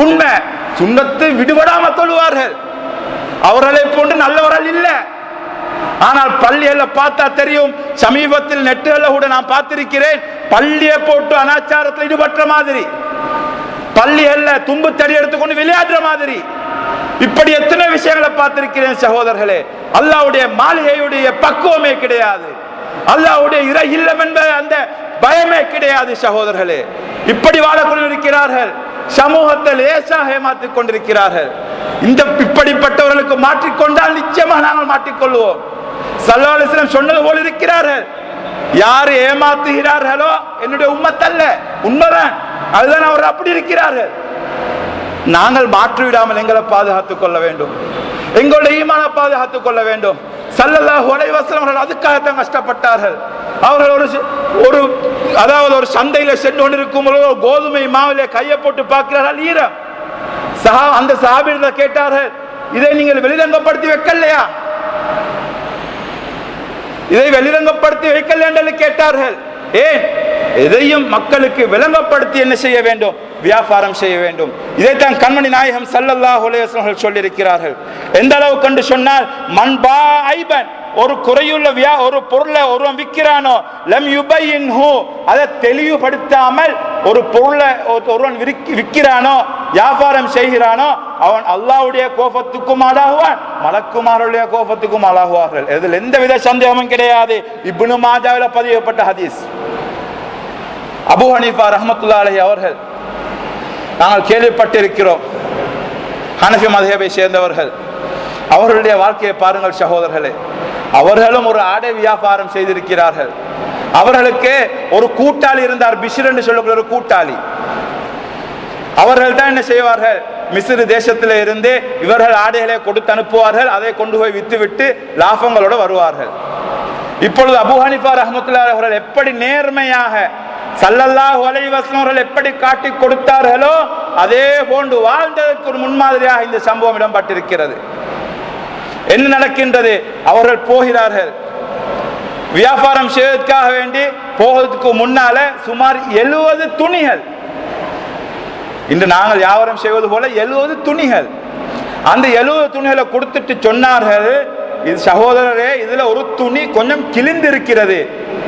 உண்மை, சுன்னத்து விடுபடாம தொழுவார்கள், அவர்களை போன்று நல்லவர்கள் இல்லை. ஆனால் பள்ளிகளை பார்த்தா தெரியும். சமீபத்தில் நெட்டுகளை கூட நான் பார்த்திருக்கிறேன், பள்ளியை போட்டு அனாச்சாரத்தில் ஈடுபட்ட மாதிரி, பள்ளிகள்ல தும்பு தடி எடுத்துக்கொண்டு விளையாடுற மாதிரி, இப்படி எத்தனை விஷயங்களை பார்த்திருக்கிறேன் சகோதரர்களே. அல்லாஹ்வுடைய மாளிகையுடைய பக்குவமே கிடையாது, அல்லாஹ்வுடைய இறை இல்லம் என்ற அந்த பயமே கிடையாது சகோதரர்களே. இப்படி வாழக்கொண்டிருக்கிறார்கள், சமூகத்தை லேசாக ஏமாற்றிக் கொண்டிருக்கிறார்கள். இந்த இப்படிப்பட்டவர்களுக்கு மாற்றிக்கொண்டால் நிச்சயமாக நாங்கள் மாற்றிக்கொள்வோம். ஸல்லல்லாஹு அலைஹி வஸல்லம் சொன்னது போல் இருக்கிறார்கள், யார் ஏமாற்றுகிறார்களோ என்னுடைய உம்மத்தல்ல, உண்மைதான், அதுதான் அவர் அப்படி இருக்கிறார்கள். நாங்கள் மாற்றிவிடாமல் எங்களை பாதுகாத்துக் கொள்ள வேண்டும், எங்களுடைய ஈமானை பாதுகாத்துக் கொள்ள வேண்டும். ஸல்லல்லாஹு அலைஹி வஸல்லம் அவர்கள் அதுக்காகத்தான் கஷ்டப்பட்டார்கள். அவர்கள் ஒரு சந்தையில சென்று கொண்டிருக்கும் கோதுமை மாவிலே கையை போட்டு பார்க்கிறார்கள், ஈரம். அந்த சஹாபியிடம் கேட்டார்கள், இதை நீங்கள் வெளிரங்கப்படுத்தி வைக்கலையா, இதை வெளிரங்கப்படுத்தி வைக்கல என்று கேட்டார்கள். ஏன்? எதையும் மக்களுக்கு விளங்கப்படுத்தி என்ன செய்ய வேண்டும்? வியாபாரம் செய்ய வேண்டும். இதைத்தான் கண்மணி நாயகம் ஸல்லல்லாஹு அலைஹி வஸல்லம் சொல்லி இருக்கிறார்கள். எந்த அளவு கண்டு சொன்னால், மன்பா ஐபன், ஒரு குறையுள்ள ஒரு பொருளை ஒருவன் விற்கிறானோ, லம் யுபையின்ஹு, அதை தெளிவுபடுத்தாமல் ஒரு பொருளை ஒருவன் விற்கிறானோ, வியாபாரம் செய்கிறானோ, அவன் அல்லாஹ்வுடைய கோபத்துக்கும் ஆளாகுவான், மலக்குமாருடைய கோபத்துக்கும் ஆளாகுவார்கள். இதில் எந்தவித சந்தேகமும் கிடையாது. இப்னு மாஜாவில் பதியப்பட்ட ஹதீஸ். அபூ ஹனீஃபா ரஹ்மத்துல்லாஹி அலைஹி அவர்கள், நாங்கள் கேள்விப்பட்டிருக்கிறோம், ஹனஃபி மத்ஹபை சேர்ந்தவர்கள், அவர்களுடைய வாழ்க்கையை பாருங்கள் சகோதரர்களே. அவர்களும் ஒரு ஆடை வியாபாரம் செய்திருக்கிறார்கள். அவர்களுக்கு ஒரு கூட்டாளி இருந்தார், பிஷ்ர் என்று சொல்லக்கூடிய ஒரு கூட்டாளி. அவர்கள் தான் என்ன செய்வார்கள், மிஸ்ர் தேசத்திலே இருந்து இவர்கள் ஆடைகளை கொடுத்து அனுப்புவார்கள், அதை கொண்டு போய் வித்துவிட்டு லாபங்களோடு வருவார்கள். இப்பொழுது அபூ ஹனீஃபா ரஹ்மத்துல்லாஹி அவர்கள் எப்படி நேர்மையாக ஸல்லல்லாஹு அலைஹி வஸல்லம் அவர்கள் எப்படி காட்டி கொடுத்தார்களோ அதே போன்று வாழ்ந்ததற்கு ஒரு முன்மாதிரியாக இந்த சம்பவம் இடம்பட்டிருக்கிறது. என்ன நடக்கின்றது? அவர்கள் போகிறார்கள் வியாபாரம் செய்வதற்காக வேண்டி. போகிறதுக்கு முன்னால சுமார் 70 துணிகள், இன்று நாங்கள் வியாபாரம் செய்வது போல 70 துணிகள், அந்த 70 துணிகளை கொடுத்துட்டு சொன்னார்கள், இது சகோதரரே, இதுல ஒரு துணி கொஞ்சம் கிழிந்திருக்கிறது,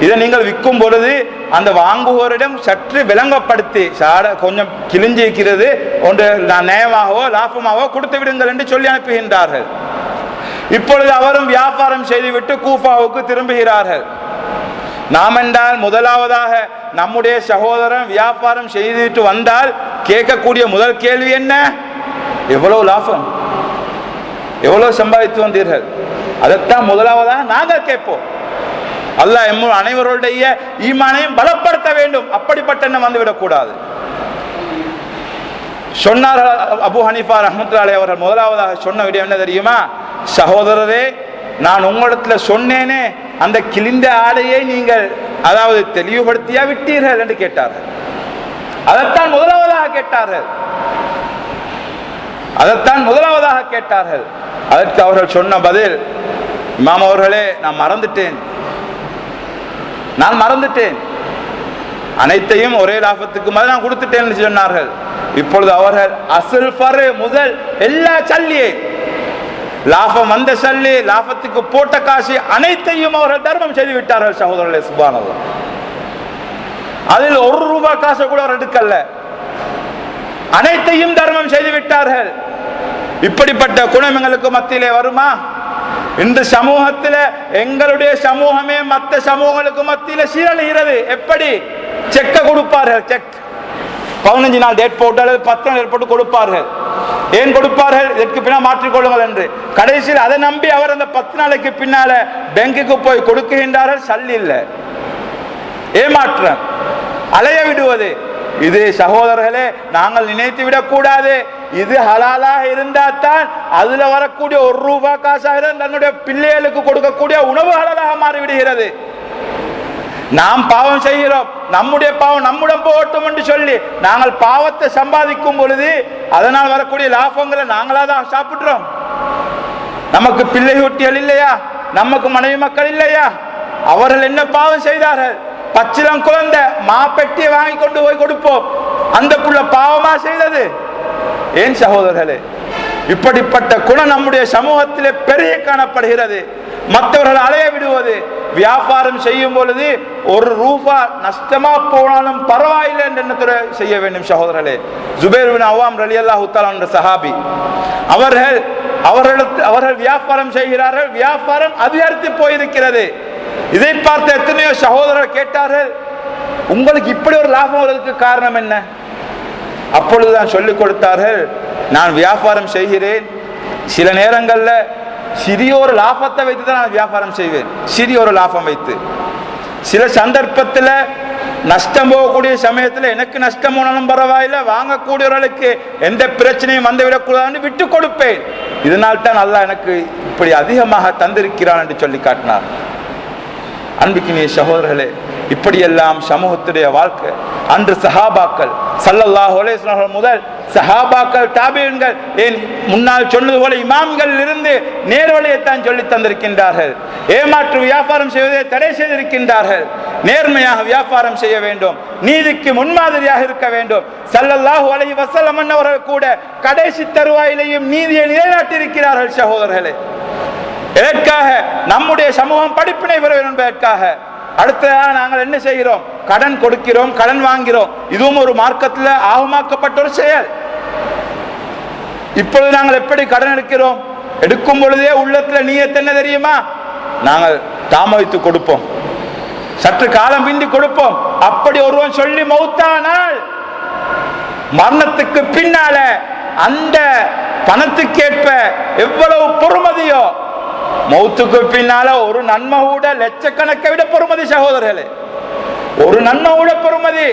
இதை நீங்கள் விற்கும் பொழுது அந்த வாங்குவோரிடம் சற்று விளங்கப்படுத்தி கொஞ்சம் கிழிஞ்சிருக்கிறது, ஒன்று நியாயமாகவோ லாபமாகவோ கொடுத்து விடுங்கள் என்று சொல்லி அனுப்புகின்றார்கள். இப்பொழுது அவரும் வியாபாரம் செய்துவிட்டு கூஃபாவுக்கு திரும்புகிறார்கள். நாம் என்றால் முதலாவதாக நம்முடைய சகோதரன் வியாபாரம் செய்துவிட்டு வந்தால் கேட்கக்கூடிய முதல் கேள்வி என்ன? எவ்வளவு லாபம், எவ்வளவு சம்பாதித்து வந்தீர்கள்? அதைத்தான் முதலாவதாக நாங்கள் கேட்போம். அல்லாஹ் அனைவருடைய ஈமானையும் பலப்படுத்த வேண்டும். அப்படிப்பட்ட எண்ணம் வந்துவிடக் கூடாது. சொன்னார்கள் அபு ஹனீஃபா ரஹ்மத்துல்லாஹி அலைஹி அவர்கள் முதலாவதாக சொன்ன விடயம் என்ன தெரியுமா? சகோதரரே, நான் உங்களிடத்துல சொன்னேனே, அந்த கிழிந்த ஆடையை நீங்கள் அதாவது தெளிவுபடுத்தியா விட்டீர்கள் என்று கேட்டார்கள். அதைத்தான் முதலாவதாக கேட்டார்கள். அதைத்தான் முதலாவதாக கேட்டார்கள். அதற்கு அவர்கள் சொன்ன பதில், இமாம் அவர்களே, நான் மறந்துட்டேன், அனைத்தையும் ஒரே லாபத்துக்கு மாதிரி நான் கொடுத்துட்டேன் என்று சொன்னார்கள். இப்பொழுது அவர்கள் அசுல் ஃபர் முதல் எல்லா சல்லியை, லாபம் வந்த சல்லி, லாபத்துக்கு போட்ட காசு அனைத்தையும் அவர்கள் தர்மம் செய்து விட்டார்கள். சகோதரர்களே, சுப்ஹானல்லாஹ், அதில் ₹1 காசு கூட அவர் எடுக்கல, அனைத்தையும் தர்மம் செய்து விட்டார்கள். இப்படிப்பட்ட குணம் எங்களுக்கு மத்தியிலே வருமா? இந்த சமூகத்தில் எங்களுடைய சமூகமே மற்ற சமூகங்களுக்கு மத்தியில் சீரழிகிறது. எப்படி? செக்க கொடுப்பார்கள், செக் 15 நாள் டேட் போட்டு அல்லது 10 நாள் டேட் போட்டு கொடுப்பார்கள். ஏன் கொடுப்பார்கள்? இதற்கு பின்னால் மாற்றிக்கொள்ளுங்கள் என்று. கடைசியில் அதை நம்பி அவர் அந்த 10 நாளைக்கு பின்னால பேங்குக்கு போய் கொடுக்குகின்றார்கள். சல்லி இல்லை, ஏமாற்றம், அலைய விடுவது. இது சகோதரர்களே, நாங்கள் நினைத்து விடக்கூடாது. இது ஹலாலாக இருந்தால் தான் அதுல வரக்கூடிய ₹1 காசாக தன்னுடைய பிள்ளைகளுக்கு கொடுக்கக்கூடிய உணவு ஹலாலாக மாறிவிடுகிறது. நாம் பாவம் செய்கிறோம், நம்முடைய பாவம் நம்முடன் போகட்டும் என்று சொல்லி நாங்கள் பாவத்தை சம்பாதிக்கும் பொழுது அதனால் வரக்கூடிய லாபங்களை நாங்களாதான் சாப்பிடுறோம். நமக்கு பிள்ளை குட்டிகள் இல்லையா? நமக்கு மனைவி மக்கள் இல்லையா? அவர்கள் என்ன பாவம் செய்தார்கள்? பச்சிலம் குழந்தை மாப்பெட்டியை வாங்கி கொண்டு போய் கொடுப்போம், அந்த புள்ள பாவமா செய்தது? ஏன் சகோதரர்களே, இப்படிப்பட்ட குணம் நம்முடைய சமூகத்திலே பெரிய காணப்படுகிறது. மற்றவர்கள் அலைய விடுவது, வியாபாரம் செய்யும் பொழுது ₹1 நஷ்டமா போனாலும் பரவாயில்லை என்ற எண்ணத்தோடு செய்ய வேண்டும். சகோதரர்களே, ஜுபைர் பின் அவ்வாம் ரலியல்லாஹு தஆலா என்ற சஹாபி, அவர்கள் வியாபாரம் செய்கிறார்கள், வியாபாரம் அதிகரித்து போயிருக்கிறது. இதை பார்த்த எத்தனையோ சகோதரர்கள் கேட்டார்கள், உங்களுக்கு இப்படி ஒரு லாபம் வருவதற்கு காரணம் என்ன? அப்பொழுதுதான் சொல்லிக் கொடுத்தார்கள், நான் வியாபாரம் செய்கிறேன், சில நேரங்களில் சிறிய ஒரு லாபத்தை வைத்து தான் நான் வியாபாரம் செய்வேன், சிறிய ஒரு லாபம் வைத்து. சில சந்தர்ப்பத்தில் நஷ்டம் போகக்கூடிய சமயத்தில் எனக்கு நஷ்டம் போனாலும் பரவாயில்லை, வாங்கக்கூடியவர்களுக்கு எந்த பிரச்சனையும் வந்துவிடக்கூடாதுன்னு விட்டு கொடுப்பேன். இதனால் தான் அல்லாஹ் எனக்கு இப்படி அதிகமாக தந்திருக்கிறான் என்று சொல்லி காட்டினார். அன்பிக்கினிய சகோதரர்களே, இப்படியெல்லாம் சமூகத்துடைய வாழ்க்கை. அன்று சஹாபாக்கள் ஸல்லல்லாஹு அலைஹி வஸல்லம் முதல் சஹாபாக்கள், தாபிஈன்கள், ஏன் முன்னால் சொன்னது போல இமாம்கள் இருந்து நேர்வழியைத்தான் சொல்லி தந்திருக்கின்றார்கள். ஏமாற்று வியாபாரம் செய்வதை தடை செய்திருக்கின்றார்கள். நேர்மையாக வியாபாரம் செய்ய வேண்டும், நீதிக்கு முன்மாதிரியாக இருக்க வேண்டும். ஸல்லல்லாஹு அலைஹி வஸல்லம் அவர்கள் கூட கடைசி தருவாயிலையும் நீதியை நிலைநாட்டியிருக்கிறார்கள். சகோதரர்களே, எதற்காக? நம்முடைய சமூகம் படிப்பினை பெற வேண்டும் என்பதற்காக. அடுத்ததாக நாங்கள் என்ன செய்கிறோம்? கடன் கொடுக்கிறோம், கடன் வாங்கிறோம். இதுவும் ஒரு மார்க்கத்தில் ஆகமாக்கப்பட்ட ஒரு செயல். இப்பொழுது நாங்கள் எப்படி கடன் எடுக்கிறோம்? எடுக்கும் பொழுதே உள்ளத்தில் நீயத் என்ன தெரியுமா? நாங்கள் தாமதித்து கொடுப்போம், சற்று காலம் பிந்தி கொடுப்போம். அப்படி ஒருவன் சொல்லி மௌத்தானால் மரணத்துக்கு பின்னால அந்த பணத்துக்கேற்ப எவ்வளவு பொறுமதியோ, மௌத்துக்கு பின்னால ஒரு நன்மை கூட லட்சக்கணக்கை விட பொறுமதி. சகோதரர்களே, ஒரு நன்மை கூட பொறுமதி.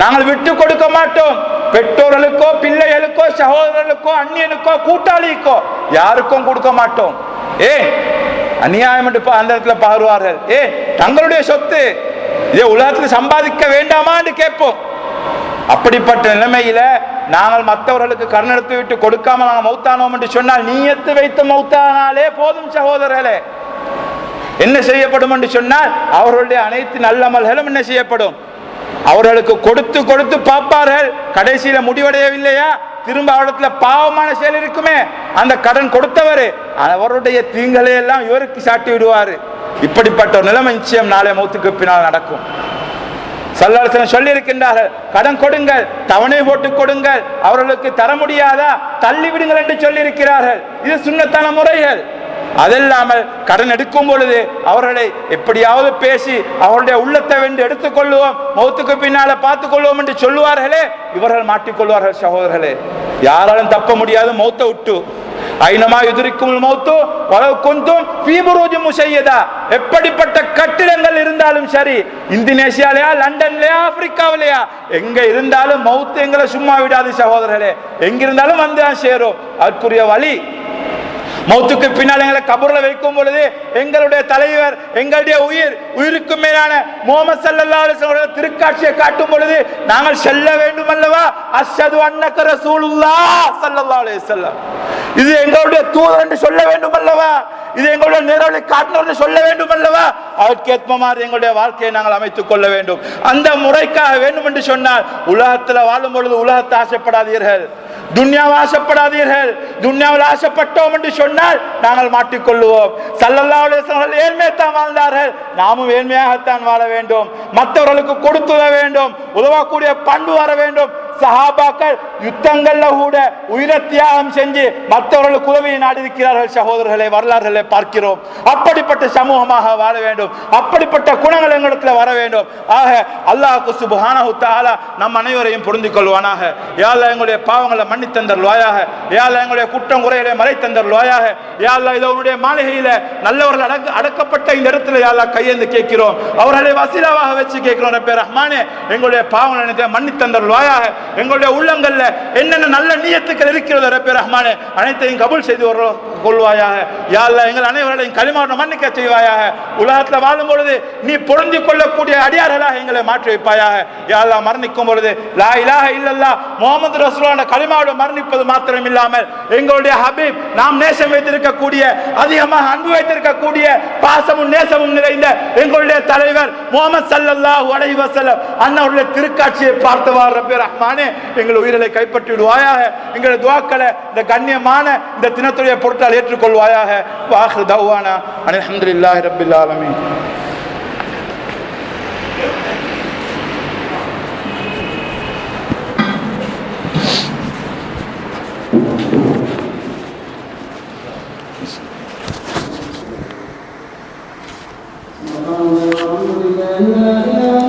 நாங்கள் விட்டு கொடுக்க மாட்டோம். பெற்றோர்களுக்கோ, பிள்ளைகளுக்கோ, சகோதரர்களுக்கோ, அந்நியனுக்கோ, கூட்டாளிக்கோ யாருக்கும் கொடுக்க மாட்டோம். அநியாயம் என்று அந்த இடத்துல பாருவார்கள். தங்களுடைய சொத்து இதை உலகத்தில் சம்பாதிக்க வேண்டாமா என்று கேட்போம். அப்படிப்பட்ட நிலைமையில நாங்கள் மற்றவர்களுக்கு கடன் எடுத்து விட்டு கொடுக்காம நாங்கள் மௌத்தானோம் என்று சொன்னால் நீயத்து வைத்து மௌத்தானாலே போதும் சகோதரர்களே. என்ன செய்யப்படும் என்று சொன்னால் அவர்களுடைய அனைத்து நல்லமல்களும் என்ன செய்யப்படும், அவர்களுக்கு கொடுத்து கொடுத்து பார்ப்பார்கள். கடைசியில முடிவடையவில்லையா, திரும்ப அவரிடத்துல பாவமான செயல் இருக்குமே, அந்த கடன் கொடுத்தவர் அவருடைய தீங்களை எல்லாம் இவருக்கு சாட்டி விடுவார். இப்படிப்பட்ட ஒரு நிலைமை நிச்சயம் நாளை மௌத்துக்கு பின்னால் நடக்கும். ஸல்லல்லாஹு அலைஹி வஸல்லம் சொல்லி இருக்கின்றார்கள், கடன் கொடுங்கள், தவணை போட்டு கொடுங்கள், அவர்களுக்கு தர முடியாதா தள்ளி விடுங்கள் என்று சொல்லி இருக்கிறார்கள். இது சுன்னத்தான முறைகள். அதெல்லாமல் கடன் எடுக்கும் பொழுது அவர்களை எப்படியாவது பேசி அவருடைய உள்ளத்தை வென்று எடுத்துக் கொள்ளுவோம், மௌத்துக்கு பின்னால பார்த்துக் கொள்வோம் என்று சொல்லுவார்களே, இவர்கள் மாட்டிக்கொள்வார்கள் சகோதரர்களே. யாராலும் தப்ப முடியாது மௌத்தை விட்டு. ஐனமா யுதிரிக்கும் மௌத்து வலவ் குந்தும் ஃபீ புரூஜின் முஷய்யதா. எப்படிப்பட்ட கட்டிடங்கள் இருந்தாலும் சரி, இந்தோனேசியாலயா, லண்டன்லயா, ஆப்பிரிக்காவிலயா, எங்க இருந்தாலும் மௌத்து எங்களை சும்மா விடாது சகோதரர்களே. எங்கிருந்தாலும் வந்து தான் சேரும். அதற்குரிய வழி, மௌத்துக்கு பின்னால் எங்களை கபூர்ல வைக்கும் பொழுது எங்களுடைய தலைவர், எங்களுடைய உயிருக்கு மேலான முஹம்மது ஸல்லல்லாஹு அலைஹி வஸல்லம் திருக்காட்சியை காட்டும் பொழுது நாங்கள் செல்ல வேண்டும் அல்லவா, அஷ்ஹது அன்னக ரசூலுல்லாஹ் ஸல்லல்லாஹு அலைஹி வஸல்லம், இது எங்களுடைய தூதர் என்று சொல்ல வேண்டும் அல்லவா, இது எங்களுடைய நேரவழி காட்டினர் என்று சொல்ல வேண்டும் அல்லவா. அதற்கேற்பமாறு எங்களுடைய வாழ்க்கையை நாங்கள் அமைத்துக் கொள்ள வேண்டும். அந்த முறைக்காக வேண்டும் என்று சொன்னால் உலகத்தில் வாழும் பொழுது உலகத்தை ஆசைப்படாதீர்கள், துன்யாவை ஆசைப்படாதீர்கள். துன்யாவில் ஆசைப்பட்டோம் என்று சொன்னால் நாங்கள் மாட்டிக்கொள்ளுவோம். ஸல்லல்லாஹு அலைஹி வஸல்லம் ஏழ்மையத்தான் வாழ்ந்தார்கள், நாமும் ஏழ்மையாகத்தான் வாழ வேண்டும். மற்றவர்களுக்கு கொடுத்துட வேண்டும், உதவக்கூடிய பண்பு வர வேண்டும். சஹாபாக்கள் யுத்தங்கள்ல கூட உயிரை தியாகம் செஞ்சு மற்றவர்களுக்கு உதவியை நாடி இருக்கிறார்கள் சகோதரர்களை, வரலாறுகளை பார்க்கிறோம். அப்படிப்பட்ட சமூகமாக வாழ வேண்டும், அப்படிப்பட்ட குணங்கள் எங்களிடத்தில் வர வேண்டும். ஆக அல்லாஹ் சுப்ஹானஹு வ தஆலா நம் அனைவரையும் பொருந்திக் கொள்வானாக. யா அல்லாஹ் எங்களுடைய பாவங்களை மன்னித்தந்தருள்வாயாக. யா அல்லாஹ் எங்களுடைய குற்றம் குறைகளை மறைத்தந்தருள்வாயாக. யா அல்லாஹ் இது உன்னுடைய மாளிகையில நல்லவர்கள் அடக்கப்பட்ட இந்த இடத்துல யா அல்லாஹ் கையேந்து கேட்கிறோம், அவர்களை வசீலாவாக வச்சு கேட்கிறோம். ரப்பே ரஹ்மானே, எங்களுடைய பாவங்களை மன்னித்தந்தருள்வாயாக. எங்களுடைய உள்ளங்கள்ல என்னென்ன நல்ல நியத்துக்கள் இருக்கிறதோ ரப்பே ரஹ்மானே அனைத்தையும் கபூல் செய்து கொள்வாயாக. யா அல்லாஹ் எங்கள் அனைவரையும் கலிமாவை மன்னிக்க செய்வாயாக. உலகத்துல வாழும் பொழுது நீ பொருந்திக் கொள்ளக்கூடிய அடியார்களாக எங்களை மாற்றி வைப்பாயாக. யா அல்லாஹ் மரணிக்கும் பொழுது லா இலாஹ இல்லல்லாஹ் முஹம்மது ரசூலுல்லாஹ் கலிமாவோடு மரணிப்பது மாத்திரம் இல்லாமல் எங்களுடைய ஹபீப், நாம் நேசம் வைத்திருக்கக்கூடிய, அதிகமாக அன்பு வைத்திருக்கக்கூடிய, பாசமும் நேசமும் நிறைந்த எங்களுடைய தலைவர் முஹம்மது ஸல்லல்லாஹு அலைஹி வஸல்லம் அன்னவருடைய திருக்காட்சியை பார்த்தவாறு ரப்பே ரஹ்மானே எங்கள் உயிரை கைப்பற்றி விடுவாயாக. எங்களுடைய துஆக்களை இந்த கண்ணியமான இந்த தினத்துடைய பொருட்டால் ஏற்றுக்கொள்வாயாக. வாஹிரு தஅவானா அல்ஹம்துலில்லாஹி ரப்பில் ஆலமீன். الحمد لله